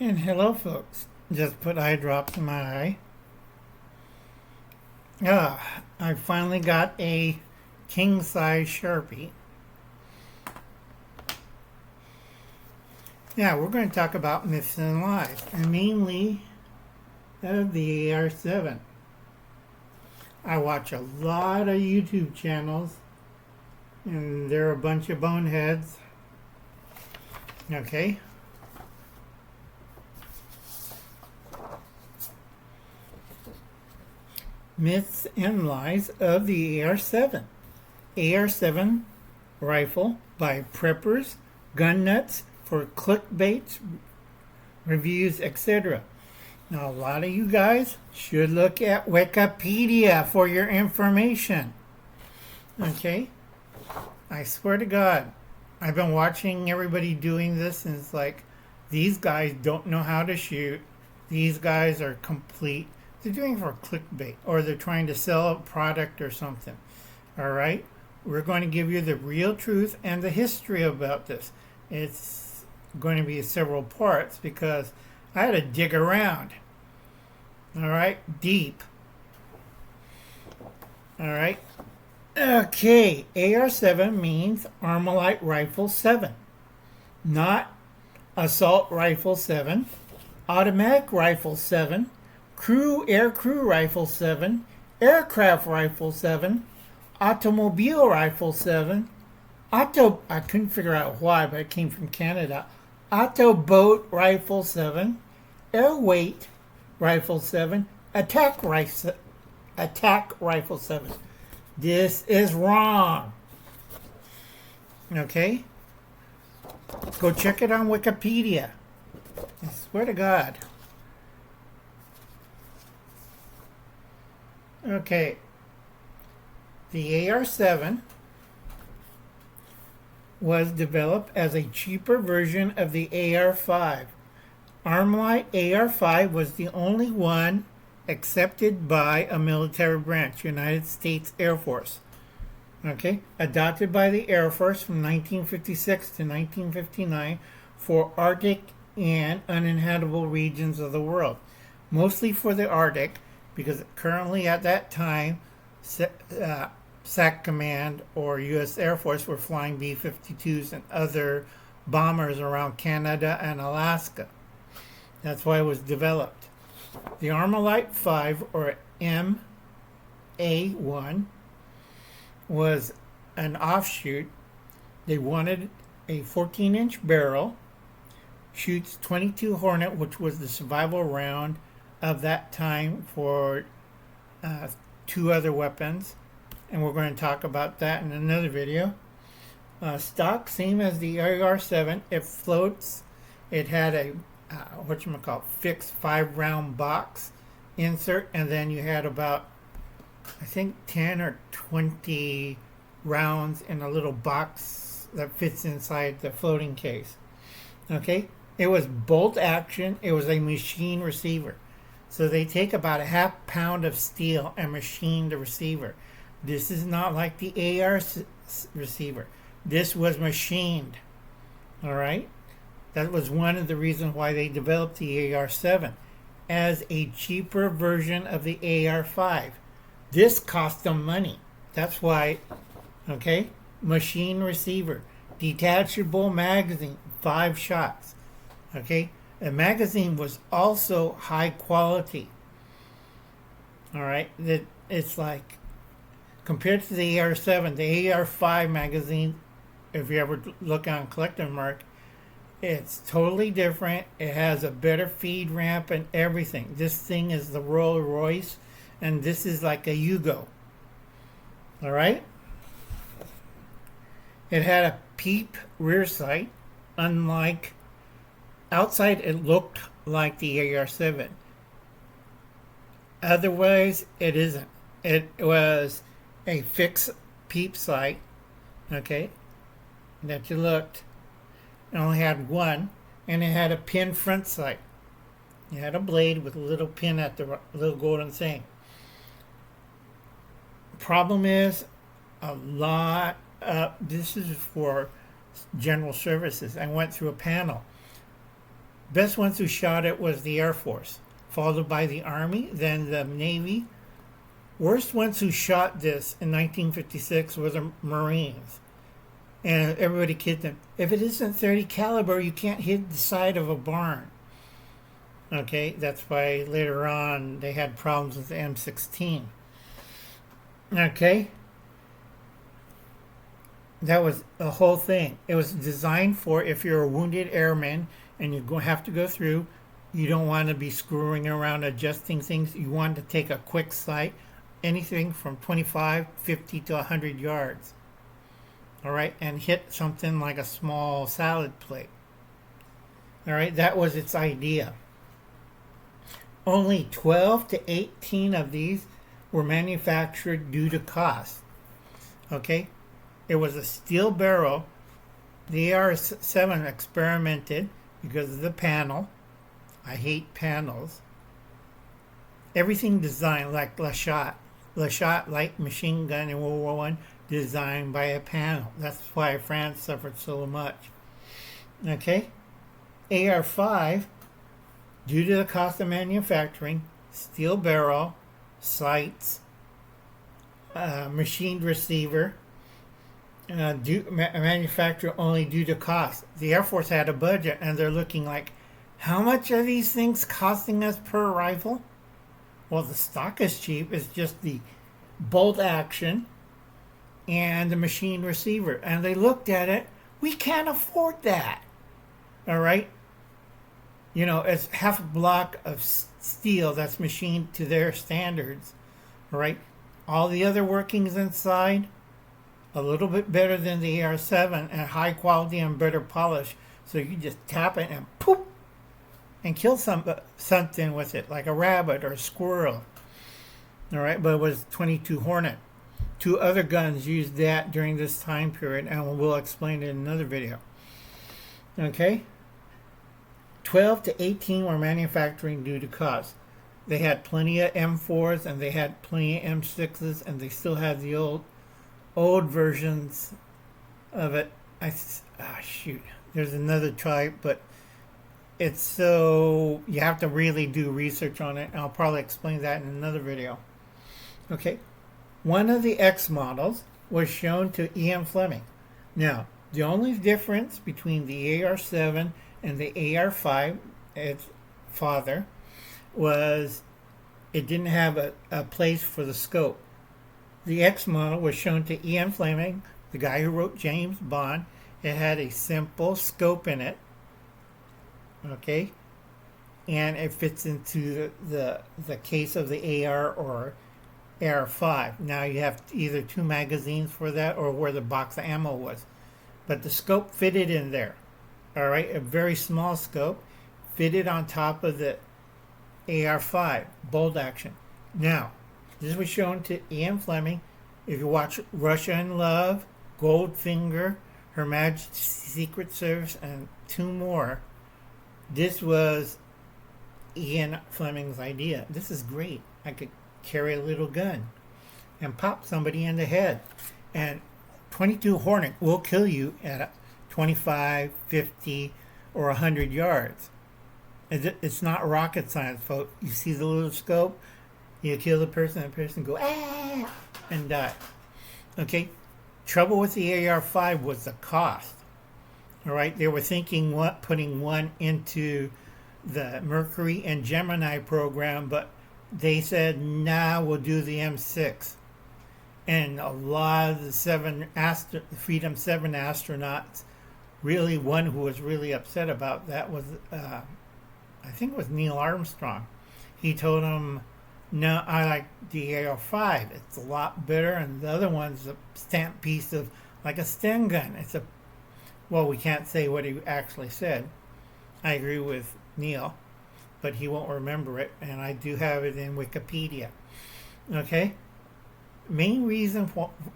And hello, folks. Just put eye drops in my eye. I finally got a king size Sharpie. Yeah, we're going to talk about myths and lies, and mainly of the AR7. I watch a lot of YouTube channels, and they're a bunch of boneheads. Okay? Myths and lies of the AR7. AR7 rifle by preppers, gun nuts for clickbait, reviews, etc. Now, a lot of you guys should look at Wikipedia for your information. Okay? I swear to God, I've been watching everybody doing this, and it's like, these guys don't know how to shoot. These guys are complete. They're doing it for clickbait, or they're trying to sell a product or something. All right? We're going to give you the real truth and the history about this. It's going to be several parts because I had to dig around. All right? Deep. All right? Okay. AR7 means Armalite Rifle 7, not Assault Rifle 7, Automatic Rifle 7, Air Crew Rifle 7, Aircraft Rifle 7, Automobile Rifle 7, I couldn't figure out why, but it came from Canada. Boat Rifle 7, Airweight Rifle 7, Attack Rifle 7. This is wrong. Okay? Go check it on Wikipedia. I swear to God. Okay. The AR7 was developed as a cheaper version of the AR5. Armalite AR5 was the only one accepted by a military branch, United States Air Force. Okay, adopted by the Air Force from 1956 to 1959 for Arctic and uninhabitable regions of the world, mostly for the Arctic, because currently at that time, SAC Command or U.S. Air Force were flying B-52s and other bombers around Canada and Alaska. That's why it was developed. The Armalite 5, or MA1, was an offshoot. They wanted a 14-inch barrel, shoots .22 Hornet, which was the survival round of that time for two other weapons, and we're going to talk about that in another video. Stock, same as the AR7, it floats. It had a fixed 5-round box insert, and then you had about, I think, 10 or 20 rounds in a little box that fits inside the floating case. Okay? It was bolt action. It was a machine receiver. So they take about a half pound of steel and machine the receiver. This is not like the AR receiver. This was machined. All right? That was one of the reasons why they developed the AR7 as a cheaper version of the AR5. This cost them money. That's why, okay? Machine receiver, detachable magazine, 5 shots. Okay? The magazine was also high quality. All right? It's like, compared to the AR7, the AR5 magazine, if you ever look on Collector Mark, it's totally different. It has a better feed ramp and everything. This thing is the Rolls Royce, and this is like a Yugo. All right? It had a peep rear sight. Unlike outside, it looked like the AR7. Otherwise, it isn't. It was a fixed peep sight. Okay? That you looked. It only had one, and it had a pin front sight. It had a blade with a little pin at the little golden thing. Problem is, a lot. This is for general services. I went through a panel. Best ones who shot it was the Air Force, followed by the Army, then the Navy. Worst ones who shot this in 1956 were the Marines. And everybody kidded them. If it isn't 30 caliber, you can't hit the side of a barn. Okay, that's why later on they had problems with the M16. Okay, that was the whole thing. It was designed for if you're a wounded airman and you're going to have to go through, you don't want to be screwing around adjusting things. You want to take a quick sight, anything from 25, 50 to 100 yards. All right, and hit something like a small salad plate. All right, that was its idea. Only 12 to 18 of these were manufactured due to cost. Okay, it was a steel barrel. The AR7 experimented because of the panel. I hate panels. Everything designed like La Shot light machine gun in World War I, designed by a panel. That's why France suffered so much. Okay, AR5, due to the cost of manufacturing, steel barrel, sights, machined receiver, manufactured only due to cost. The Air Force had a budget, and they're looking like, how much are these things costing us per rifle? Well, the stock is cheap. It's just the bolt action and the machine receiver. And they looked at it. We can't afford that. All right? You know, it's half a block of steel that's machined to their standards. All right? All the other workings inside, a little bit better than the AR7 and high quality and better polish. So you just tap it and poof, and kill something with it, like a rabbit or a squirrel. All right, but it was 22 Hornet. Two other guns used that during this time period, and we'll explain it in another video. Okay? 12 to 18 were manufacturing due to cost. They had plenty of M4s, and they had plenty of M6s, and they still had the old versions of it. Shoot. There's another type, but it's so, you have to really do research on it. I'll probably explain that in another video. Okay. One of the X models was shown to Ian Fleming. Now, the only difference between the AR7 and the AR5, its father, was it didn't have a place for the scope. The X model was shown to Ian Fleming, the guy who wrote James Bond. It had a simple scope in it. Okay, and it fits into the case of the AR or AR5. Now you have either two magazines for that or where the box of ammo was, but the scope fitted in there. All right, a very small scope fitted on top of the AR5 bolt action. Now this was shown to Ian Fleming. If you watch Russia in Love, Goldfinger, Her Majesty's Secret Service, and two more, this was Ian Fleming's idea. This is great. I could carry a little gun and pop somebody in the head. And 22 Hornet will kill you at 25, 50, or 100 yards. It's not rocket science, folks. You see the little scope, you kill the person go, ah, and die. Okay? Trouble with the AR5 was the cost. All right, they were thinking putting one into the Mercury and Gemini program, but they said, nah, we'll do the M6. And a lot of the Freedom 7 astronauts, really one who was really upset about that was, I think it was Neil Armstrong. He told him, no, I like the AR5. It's a lot better, and the other one's a stamp piece of, like a Sten gun. Well, we can't say what he actually said. I agree with Neil, but he won't remember it, and I do have it in Wikipedia. Okay? Main reason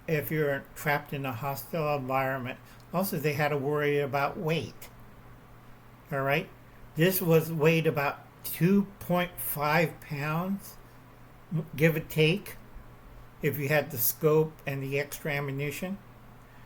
if you're trapped in a hostile environment, also they had to worry about weight. All right? This was weighed about 2.5 pounds, give or take, if you had the scope and the extra ammunition.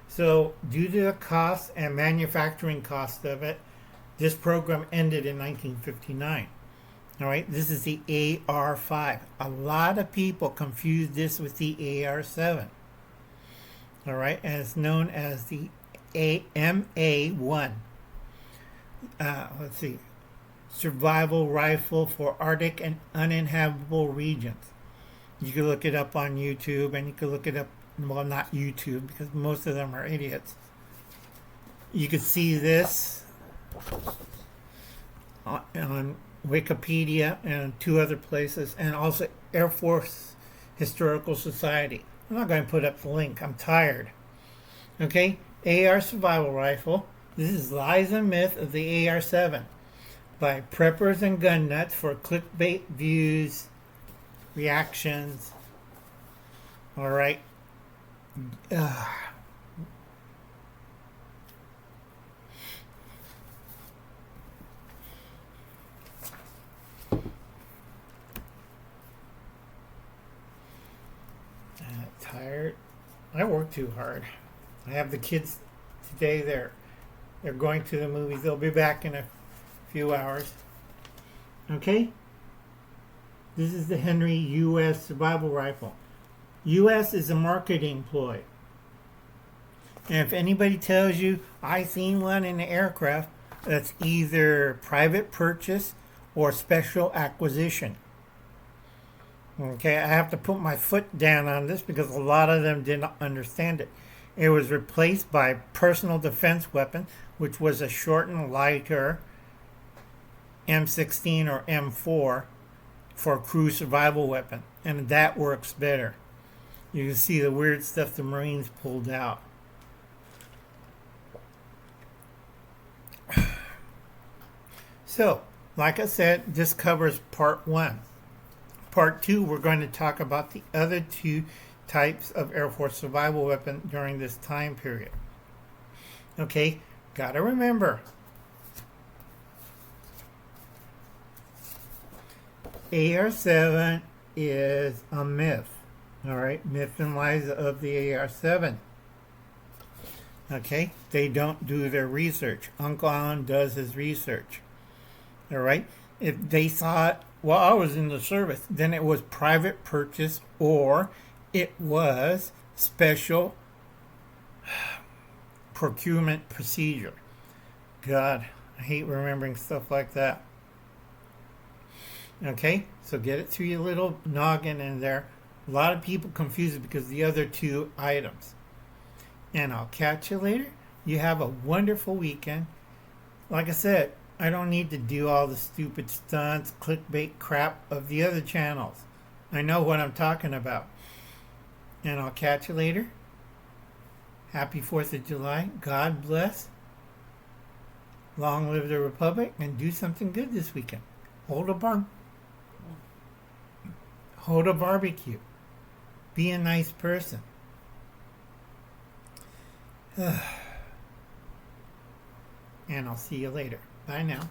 So due to the cost and manufacturing cost of it, This program ended in 1959. All right, this is the AR5. A lot of people confuse this with the AR7. All right, and it's known as the MA1. Let's see, survival rifle for Arctic and uninhabitable regions. You can look it up on YouTube, and you can look it up, well, not YouTube, because most of them are idiots. You can see this on Wikipedia and 2 other places, and also Air Force Historical Society. I'm not going to put up the link. I'm tired. Okay, AR survival rifle. This is Lies and Myth of the AR7 by Preppers and Gun Nuts for clickbait views, reactions. All right. Tired. I work too hard. I have the kids today. They're going to the movies. They'll be back in a few hours. Okay? This is the Henry U.S. survival rifle. U.S. is a marketing ploy. And if anybody tells you, I seen one in the aircraft, that's either private purchase or special acquisition. Okay, I have to put my foot down on this because a lot of them didn't understand it. It was replaced by personal defense weapon, which was a shortened, lighter M16 or M4 for a crew survival weapon, and that works better. You can see the weird stuff the Marines pulled out. So, like I said, this covers part 1. Part 2, we're going to talk about the other 2 types of Air Force survival weapon during this time period. Okay, gotta remember, AR7 is a myth. All right, myth and lies of the AR7. Okay, they don't do their research. Uncle Alan does his research. All right, if they saw it while I was in the service, then it was private purchase or it was special procurement procedure. God, I hate remembering stuff like that. Okay, so get it through your little noggin in there. A lot of people confuse it because of the other 2 items. And I'll catch you later. You have a wonderful weekend. Like I said, I don't need to do all the stupid stunts, clickbait crap of the other channels. I know what I'm talking about. And I'll catch you later. Happy 4th of July. God bless. Long live the Republic, and do something good this weekend. Hold a barbecue. Be a nice person. And I'll see you later. Bye now.